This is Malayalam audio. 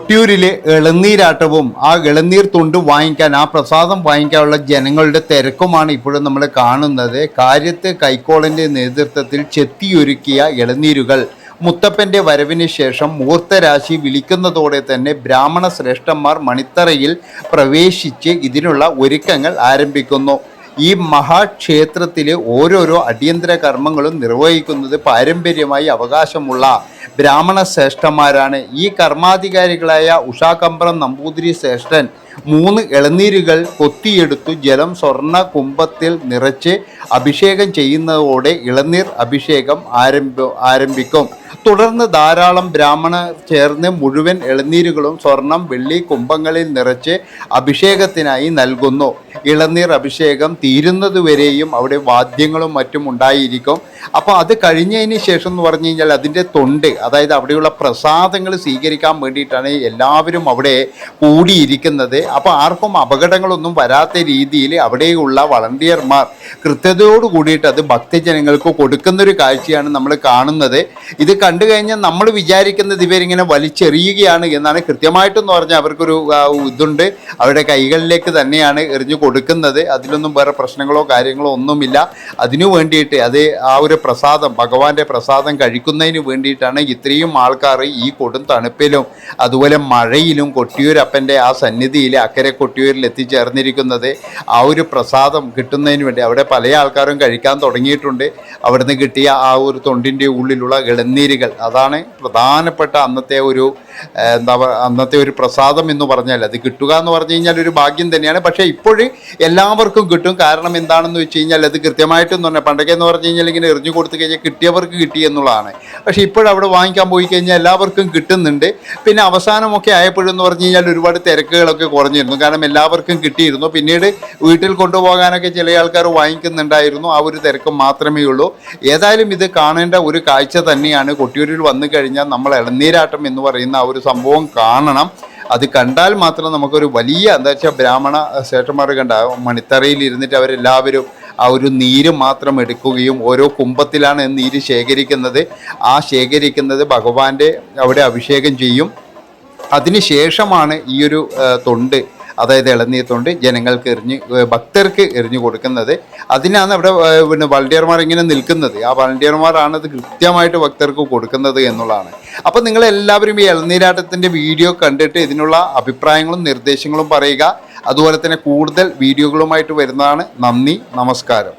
കൊട്ടിയൂരിലെ ഇളനീരാട്ടവും ആ ഇളനീർ തുണ്ട് വാങ്ങിക്കാൻ ആ പ്രസാദം വാങ്ങിക്കാനുള്ള ജനങ്ങളുടെ തിരക്കുമാണ് ഇപ്പോഴും നമ്മൾ കാണുന്നത്. കാര്യത്ത് കൈക്കോളിൻ്റെ നേതൃത്വത്തിൽ ചെത്തിയൊരുക്കിയ ഇളനീരുകൾ മുത്തപ്പൻ്റെ വരവിന് ശേഷം മുഹൂർത്തരാശി വിളിക്കുന്നതോടെ തന്നെ ബ്രാഹ്മണ ശ്രേഷ്ഠന്മാർ മണിത്തറയിൽ പ്രവേശിച്ച് ഇതിനുള്ള ഒരുക്കങ്ങൾ ആരംഭിക്കുന്നു. ഈ മഹാക്ഷേത്രത്തിലെ ഓരോരോ അടിയന്തര കർമ്മങ്ങളും നിർവഹിക്കുന്നത് പാരമ്പര്യമായി അവകാശമുള്ള ബ്രാഹ്മണ ശ്രേഷ്ഠന്മാരാണ്. ഈ കർമാധികാരികളായ ഉഷാകമ്പളം നമ്പൂതിരി ശ്രേഷ്ഠൻ 3 ഇളനീരുകൾ കൊത്തിയെടുത്തു ജലം സ്വർണ്ണ കുംഭത്തിൽ നിറച്ച് അഭിഷേകം ചെയ്യുന്നതോടെ ഇളനീർ അഭിഷേകം ആരംഭിക്കും. തുടർന്ന് ധാരാളം ബ്രാഹ്മണർ ചേർന്ന് മുഴുവൻ ഇളനീരുകളും സ്വർണം വെള്ളി കുംഭങ്ങളിൽ നിറച്ച് അഭിഷേകത്തിനായി നൽകുന്നു. ഇളനീർ അഭിഷേകം തീരുന്നതുവരെയും അവിടെ വാദ്യങ്ങളും മറ്റും ഉണ്ടായിരിക്കും. അപ്പോൾ അത് കഴിഞ്ഞതിന് ശേഷം എന്ന് പറഞ്ഞു കഴിഞ്ഞാൽ അതിൻ്റെ തൊണ്ട്, അതായത് അവിടെയുള്ള പ്രസാദങ്ങൾ സ്വീകരിക്കാൻ വേണ്ടിയിട്ടാണ് എല്ലാവരും അവിടെ കൂടിയിരിക്കുന്നത്. അപ്പോൾ ആർക്കും അപകടങ്ങളൊന്നും വരാത്ത രീതിയിൽ അവിടെയുള്ള വളണ്ടിയർമാർ കൃത്യതയോട് കൂടിയിട്ട് അത് ഭക്തജനങ്ങൾക്ക് കൊടുക്കുന്നൊരു കാഴ്ചയാണ് നമ്മൾ കാണുന്നത്. ഇത് കണ്ടു കഴിഞ്ഞാൽ നമ്മൾ വിചാരിക്കുന്നത് ഇവരിങ്ങനെ വലിച്ചെറിയുകയാണ് എന്നാണ്. കൃത്യമായിട്ടെന്ന് പറഞ്ഞാൽ അവർക്കൊരു ഇതുണ്ട്, അവരുടെ കൈകളിലേക്ക് തന്നെയാണ് എറിഞ്ഞു കൊടുക്കുന്നത്. അതിലൊന്നും വേറെ പ്രശ്നങ്ങളോ കാര്യങ്ങളോ ഒന്നുമില്ല. അതിനു വേണ്ടിയിട്ട് അത് ആ ഒരു പ്രസാദം, ഭഗവാന്റെ പ്രസാദം കഴിക്കുന്നതിന് വേണ്ടിയിട്ടാണ് ഇത്രയും ആൾക്കാർ ഈ കൊടും തണുപ്പിലും അതുപോലെ മഴയിലും കൊട്ടിയൂരപ്പൻ്റെ ആ സന്നിധിയിൽ അക്കരെ കൊട്ടിയൂരിൽ എത്തിച്ചേർന്നിരിക്കുന്നത്. ആ ഒരു പ്രസാദം കിട്ടുന്നതിന് വേണ്ടി അവിടെ പല ആൾക്കാരും കഴിക്കാൻ തുടങ്ങിയിട്ടുണ്ട്. അവിടുന്ന് കിട്ടിയ ആ ഒരു തൊണ്ടിൻ്റെ ഉള്ളിലുള്ള ഇളനീരുകൾ, അതാണ് പ്രധാനപ്പെട്ട അന്നത്തെ ഒരു അന്നത്തെ ഒരു പ്രസാദം എന്ന് പറഞ്ഞാൽ. അത് കിട്ടുക എന്ന് പറഞ്ഞു കഴിഞ്ഞാൽ ഒരു ഭാഗ്യം തന്നെയാണ്. പക്ഷേ ഇപ്പോഴും എല്ലാവർക്കും കിട്ടും. കാരണം എന്താണെന്ന് വെച്ച് കഴിഞ്ഞാൽ അത് കൃത്യമായിട്ടെന്ന് പറഞ്ഞാൽ പണ്ടൊക്കെ എന്ന് പറഞ്ഞു കഴിഞ്ഞാൽ ഇങ്ങനെ എറിഞ്ഞു കൊടുത്തു കഴിഞ്ഞാൽ കിട്ടിയവർക്ക് കിട്ടി എന്നുള്ളതാണ്. പക്ഷേ ഇപ്പോഴവിടെ വാങ്ങിക്കാൻ പോയി കഴിഞ്ഞാൽ എല്ലാവർക്കും കിട്ടുന്നുണ്ട്. പിന്നെ അവസാനമൊക്കെ ആയപ്പോഴെന്ന് പറഞ്ഞു കഴിഞ്ഞാൽ ഒരുപാട് തിരക്കുകളൊക്കെ കുറഞ്ഞിരുന്നു. കാരണം എല്ലാവർക്കും കിട്ടിയിരുന്നു. പിന്നീട് വീട്ടിൽ കൊണ്ടുപോകാനൊക്കെ ചില ആൾക്കാർ വാങ്ങിക്കുന്നുണ്ടായിരുന്നു. ആ ഒരു തിരക്ക് മാത്രമേ ഉള്ളൂ. ഏതായാലും ഇത് കാണേണ്ട ഒരു കാഴ്ച തന്നെയാണ്. കൊട്ടിയൂരിൽ വന്നു കഴിഞ്ഞാൽ നമ്മൾ ഇളനീരാട്ടം എന്ന് പറയുന്ന ആ ഒരു സംഭവം കാണണം. അത് കണ്ടാൽ മാത്രം നമുക്കൊരു വലിയ എന്താ വെച്ചാൽ ബ്രാഹ്മണ ശ്രേഷ്ഠന്മാർ കണ്ട മണിത്തറയിൽ ഇരുന്നിട്ട് അവരെല്ലാവരും ആ ഒരു നീര് മാത്രം എടുക്കുകയും ഓരോ കുംഭത്തിലാണ് നീര് ശേഖരിക്കുന്നത്. ആ ശേഖരിക്കുന്നത് ഭഗവാന്റെ അവിടെ അഭിഷേകം ചെയ്യും. അതിന് ശേഷമാണ് ഈ ഒരു തൊണ്ട്, അതായത് ഇളനീർ തൊണ്ട് ജനങ്ങൾക്ക് ഭക്തർക്ക് എറിഞ്ഞു കൊടുക്കുന്നത്. അതിനാണ് അവിടെ പിന്നെ വളണ്ടിയർമാർ ഇങ്ങനെ നിൽക്കുന്നത്. ആ വളണ്ടിയർമാരാണ് അത് കൃത്യമായിട്ട് ഭക്തർക്ക് കൊടുക്കുന്നത് എന്നുള്ളതാണ്. അപ്പോൾ നിങ്ങളെല്ലാവരും ഈ ഇളനീരാട്ടത്തിൻ്റെ വീഡിയോ കണ്ടിട്ട് ഇതിനുള്ള അഭിപ്രായങ്ങളും നിർദ്ദേശങ്ങളും പറയുക. അതുപോലെ തന്നെ കൂടുതൽ വീഡിയോകളുമായിട്ട് വരുന്നതാണ്. നന്ദി, നമസ്കാരം.